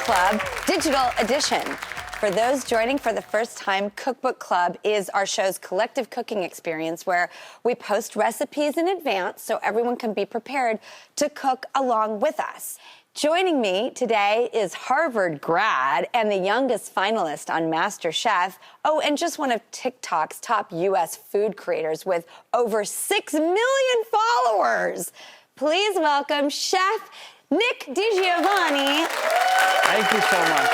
Club Digital Edition. For those joining for the first time, Cookbook Club is our show's collective cooking experience where we post recipes in advance so everyone can be prepared to cook along with us. Joining me today is Harvard grad and the youngest finalist on MasterChef. Oh, and just one of TikTok's top U.S. food creators with over 6 million followers. Please welcome Chef Nick DiGiovanni. Thank you so much.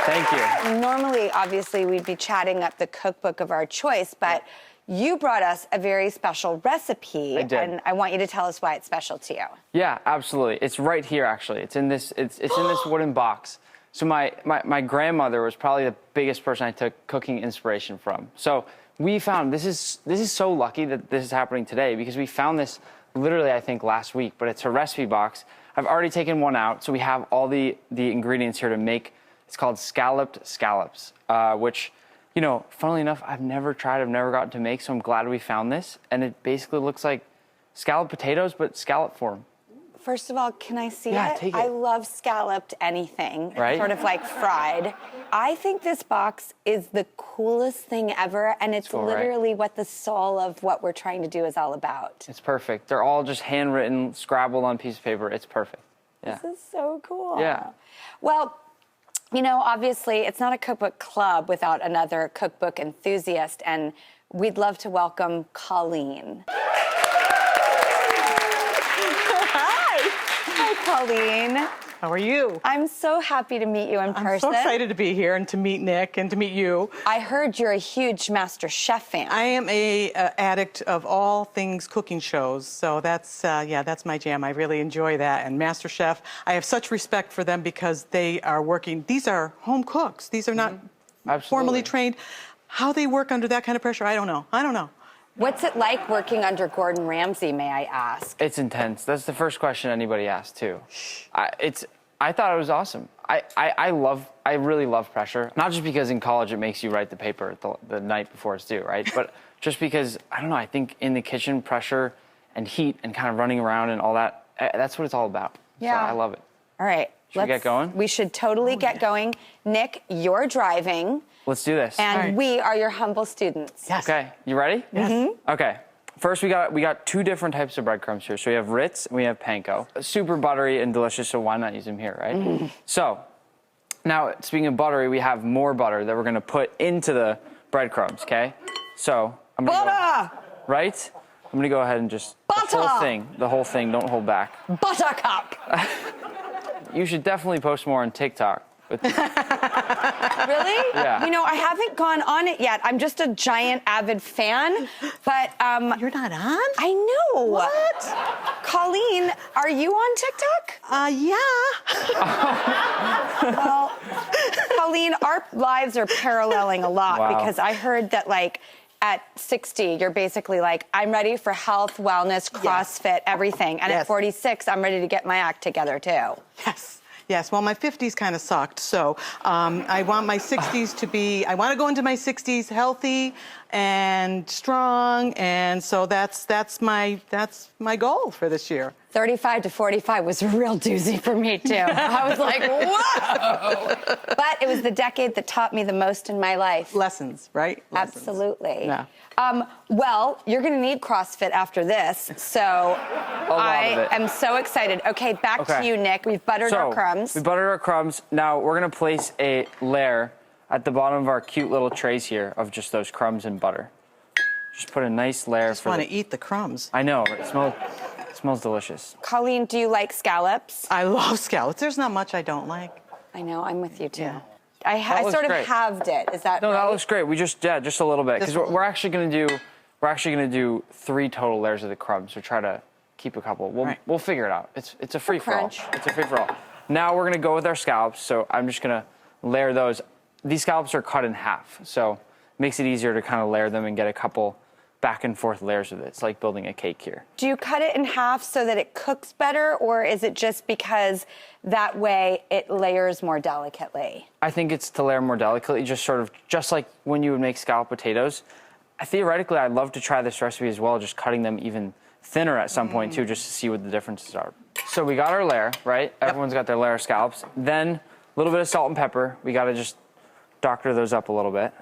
Thank you. Normally, obviously, we'd be chatting up the cookbook of our choice, but you brought us a very special recipe. I did. And I want you to tell us why it's special to you. Yeah, absolutely. It's right here, actually. It's in this. It's in this wooden box. So my grandmother was probably the biggest person I took cooking inspiration from. So we found this is so lucky that this is happening today because we found this literally I think last week. But it's a recipe box. I've already taken one out, so we have all the ingredients here to make. It's called Scalloped Scallops, which, you know, funnily enough, I've never tried, I've never gotten to make, so I'm glad we found this. And it basically looks like scalloped potatoes, but scallop form. First of all, can I see it? Yeah, take it. I love scalloped anything, right? Sort of like fried. I think this box is the coolest thing ever, and it's literally what the soul of what we're trying to do is all about. It's perfect. They're all just handwritten, scrabbled on a piece of paper. It's perfect. Yeah. This is so cool. Yeah. Well, you know, obviously, it's not a cookbook club without another cookbook enthusiast, and we'd love to welcome Colleen. Hi, Colleen. How are you? I'm so happy to meet you in person. I'm so excited to be here and to meet Nick and to meet you. I heard you're a huge MasterChef fan. I am a addict of all things cooking shows, so that's my jam. I really enjoy that. And MasterChef, I have such respect for them because they are working. These are home cooks. These are not formally trained. How they work under that kind of pressure, I don't know. What's it like working under Gordon Ramsay, may I ask? It's intense. That's the first question anybody asks, too. I thought it was awesome. I really love pressure. Not just because in college it makes you write the paper the night before it's due, right? But just because, I don't know, I think in the kitchen, pressure and heat and kind of running around and all that, that's what it's all about. Yeah. So I love it. All right. Should we get going? We should totally get going. Nick, you're driving. Let's do this. And we are your humble students. Yes. Okay, you ready? Yes. Mm-hmm. Okay. First, we got two different types of breadcrumbs here. So we have Ritz and we have panko. Super buttery and delicious, so why not use them here, right? Mm. So now, speaking of buttery, we have more butter that we're going to put into the breadcrumbs, okay? So I'm going to Butter! right? I'm going to go ahead and just Butter! the whole thing, don't hold back. Buttercup. You should definitely post more on TikTok. Really? Yeah. You know, I haven't gone on it yet. I'm just a giant avid fan, but You're not on? I know. What? Colleen, are you on TikTok? Yeah. Well, Colleen, our lives are paralleling a lot because I heard that, like, at 60, you're basically like, I'm ready for health, wellness, CrossFit, everything. And at 46, I'm ready to get my act together, too. Yes, well, my 50s kind of sucked, so I want my 60s to be, I want to go into my 60s healthy and strong, and so that's my goal for this year. 35 to 45 was a real doozy for me, too. I was like, whoa! But it was the decade that taught me the most in my life. Lessons, right? Lessons. Absolutely. Yeah. Well, you're going to need CrossFit after this, so I am so excited. Okay, back to you, Nick. We've buttered our crumbs. We buttered our crumbs. Now we're going to place a layer at the bottom of our cute little trays here of just those crumbs and butter. Just put a nice layer. I just want to eat the crumbs. I know. It smells delicious. Colleen, do you like scallops? I love scallops. There's not much I don't like. I know. I'm with you, too. Yeah. I sort of halved it. Is that No, right? that looks great. We just a little bit because we're actually going to do 3 total layers of the crumbs. So try to keep a couple. We'll figure it out. It's a free for all. It's a free for all. Now we're going to go with our scallops. So I'm just going to layer those. These scallops are cut in half, so it makes it easier to kind of layer them and get a couple back and forth layers of it. It's like building a cake here. Do you cut it in half so that it cooks better, or is it just because that way it layers more delicately? I think it's to layer more delicately, just like when you would make scalloped potatoes. Theoretically, I'd love to try this recipe as well, just cutting them even thinner at some point too, just to see what the differences are. So we got our layer, right? Yep. Everyone's got their layer of scallops. Then a little bit of salt and pepper. We got to just doctor those up a little bit.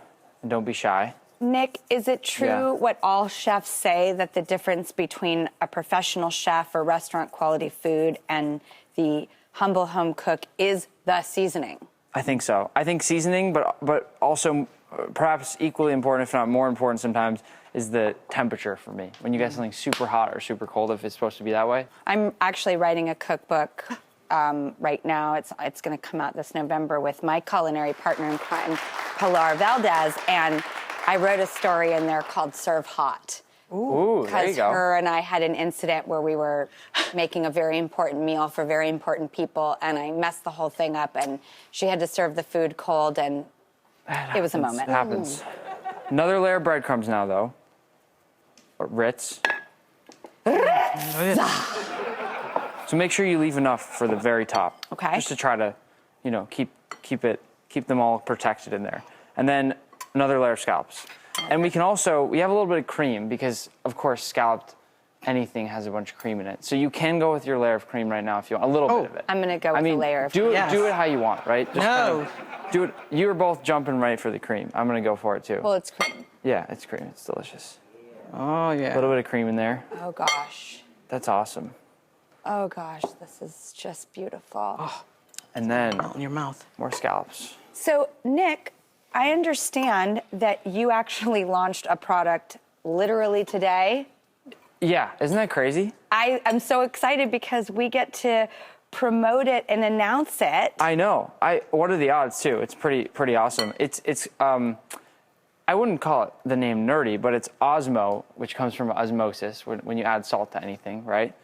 And don't be shy. Nick, is it true what all chefs say, that the difference between a professional chef or restaurant quality food and the humble home cook is the seasoning? I think so. I think seasoning, but also perhaps equally important, if not more important sometimes, is the temperature for me. When you get something super hot or super cold, if it's supposed to be that way. I'm actually writing a cookbook right now. It's going to come out this November with my culinary partner in crime, Pilar Valdez, and I wrote a story in there called Serve Hot. Ooh, there you Because go. her and I had an incident where we were making a very important meal for very important people, and I messed the whole thing up, and she had to serve the food cold, and it was a moment. It happens. Another layer of breadcrumbs now, though. Or Ritz. So make sure you leave enough for the very top. Okay. Just to try to, keep them all protected in there. And then another layer of scallops. And we have a little bit of cream because, of course, scalloped anything has a bunch of cream in it. So you can go with your layer of cream right now if you want, a little bit of it. I'm going to go with a layer of do cream. it, do it how you want, right? Just No. do it. You're both jumping right for the cream. I'm going to go for it, too. Well, it's cream. Yeah, it's cream. It's delicious. Oh, yeah. A little bit of cream in there. Oh, gosh. That's awesome. Oh, gosh, this is just beautiful. Oh. And then Melt in your mouth. more scallops. So, Nick, I understand that you actually launched a product literally today. Yeah, isn't that crazy? I am so excited because we get to promote it and announce it. I know. What are the odds too? It's pretty awesome. It's I wouldn't call it the name nerdy, but it's Osmo, which comes from osmosis when you add salt to anything, right?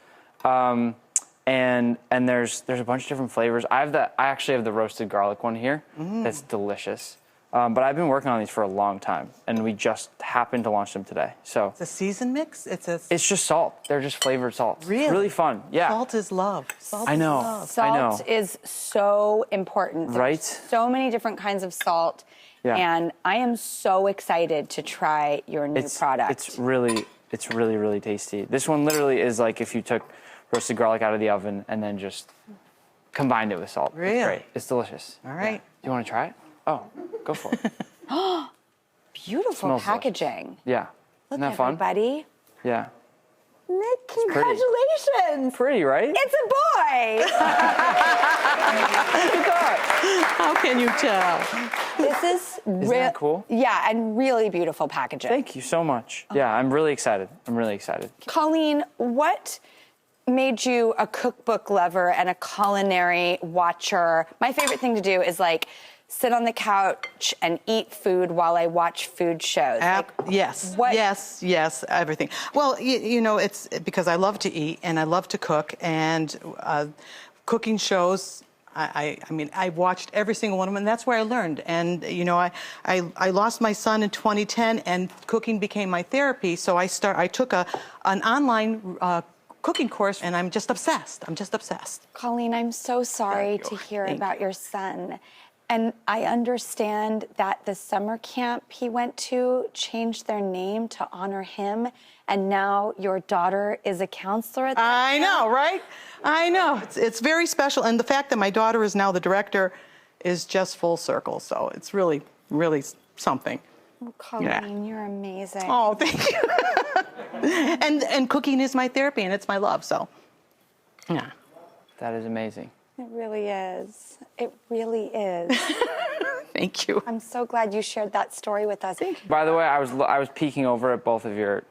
And there's a bunch of different flavors. I actually have the roasted garlic one here. That's delicious. But I've been working on these for a long time, and we just happened to launch them today. So It's a season mix? it's just salt. They're just flavored salts. Really? It's really fun. Yeah. Salt is love. Salt I know. Is love. Salt is so important. There's Right? so many different kinds of salt. Yeah. And I am so excited to try your new product. It's really, really tasty. This one literally is like if you took roasted garlic out of the oven and then just combined it with salt. Really? It's great. It's delicious. All right. Do you want to try it? Oh, go for it. beautiful Smells packaging. Yeah. Isn't that fun? Everybody. Yeah. Nick, pretty. congratulations. Pretty, right? It's a boy. How can you tell? This is Isn't that cool? Yeah, and really beautiful packaging. Thank you so much. Yeah, I'm really excited. Colleen, what made you a cookbook lover and a culinary watcher? My favorite thing to do is like sit on the couch and eat food while I watch food shows. Yes. what- Yes, everything. Well, it's because I love to eat and I love to cook, and cooking shows. I mean, I watched every single one of them, and that's where I learned. And I lost my son in 2010, and cooking became my therapy. So I took an online cooking course, and I'm just obsessed. Colleen, I'm so sorry to hear about your son. And I understand that the summer camp he went to changed their name to honor him, and now your daughter is a counselor at that I camp? know, right? I know. It's very special, and the fact that my daughter is now the director is just full circle. So it's really, really something. Oh, Colleen, you're amazing. Oh, thank you. and cooking is my therapy, and it's my love. So, yeah. That is amazing. It really is. It really is. Thank you. I'm so glad you shared that story with us. By the way, I was peeking over at both of your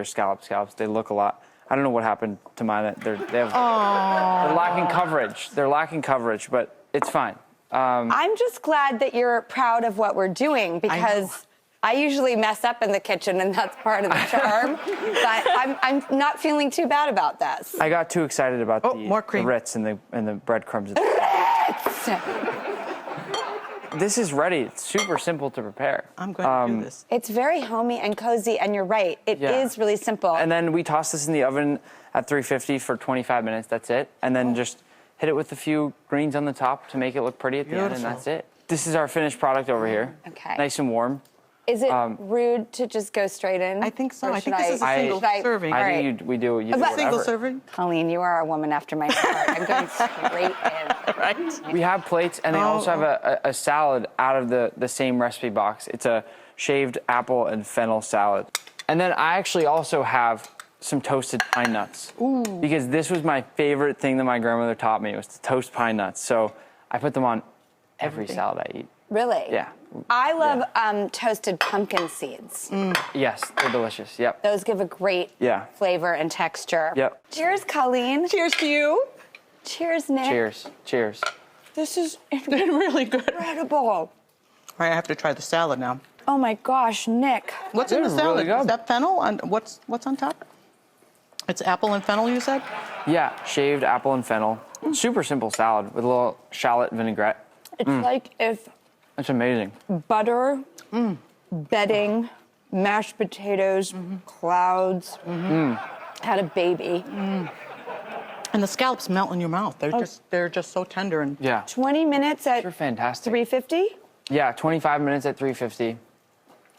scallops. They look a lot. I don't know what happened to mine. They're lacking coverage. They're lacking coverage, but it's fine. I'm just glad that you're proud of what we're doing, because I usually mess up in the kitchen, and that's part of the charm. But I'm not feeling too bad about this. I got too excited about more cream. the Ritz and the breadcrumbs. This is ready. It's super simple to prepare. I'm going to do this. It's very homey and cozy, and you're right. It is really simple. And then we toss this in the oven at 350 for 25 minutes. That's it. And then just hit it with a few greens on the top to make it look pretty at the end, and that's it. This is our finished product over here. Okay. Nice and warm. Is it rude to just go straight in? I think so. Or I think should this is a single serving. I All think we do Single whatever. serving? Colleen, you are a woman after my heart. I'm going straight in. Right. We have plates, and they also have a salad out of the same recipe box. It's a shaved apple and fennel salad. And then I actually also have some toasted pine nuts. Ooh. Because this was my favorite thing that my grandmother taught me, was to toast pine nuts. So I put them on every salad I eat. Really? Yeah. I love toasted pumpkin seeds. Yes, they're delicious. Yep. Those give a great flavor and texture. Yep. Cheers, Colleen. Cheers to you. Cheers, Nick. Cheers. Cheers. This is Really good. incredible. All right, I have to try the salad now. Oh my gosh, Nick. What's in the Really salad? good. Is that fennel? And what's on top? It's apple and fennel, you said? Yeah, shaved apple and fennel. Super simple salad with a little shallot vinaigrette. It's like if It's amazing. butter, bedding, mashed potatoes, clouds had a baby. And the scallops melt in your mouth. They're just so tender and Yeah. 20 minutes at They're fantastic. 350? Yeah, 25 minutes at 350.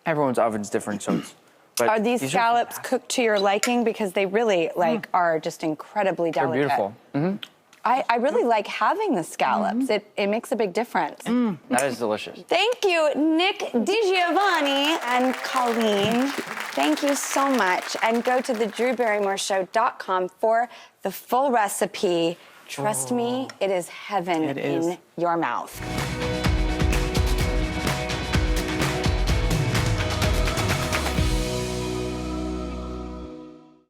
Everyone's oven's different, so it's... But Are these scallops cooked to your liking? Because they really are just incredibly They're delicate. beautiful. I really like having the scallops. It makes a big difference. That is delicious. Thank you, Nick DiGiovanni and Colleen. Thank you so much. And go to thedrewbarrymoreshow.com for the full recipe. Trust me, it is heaven in your mouth.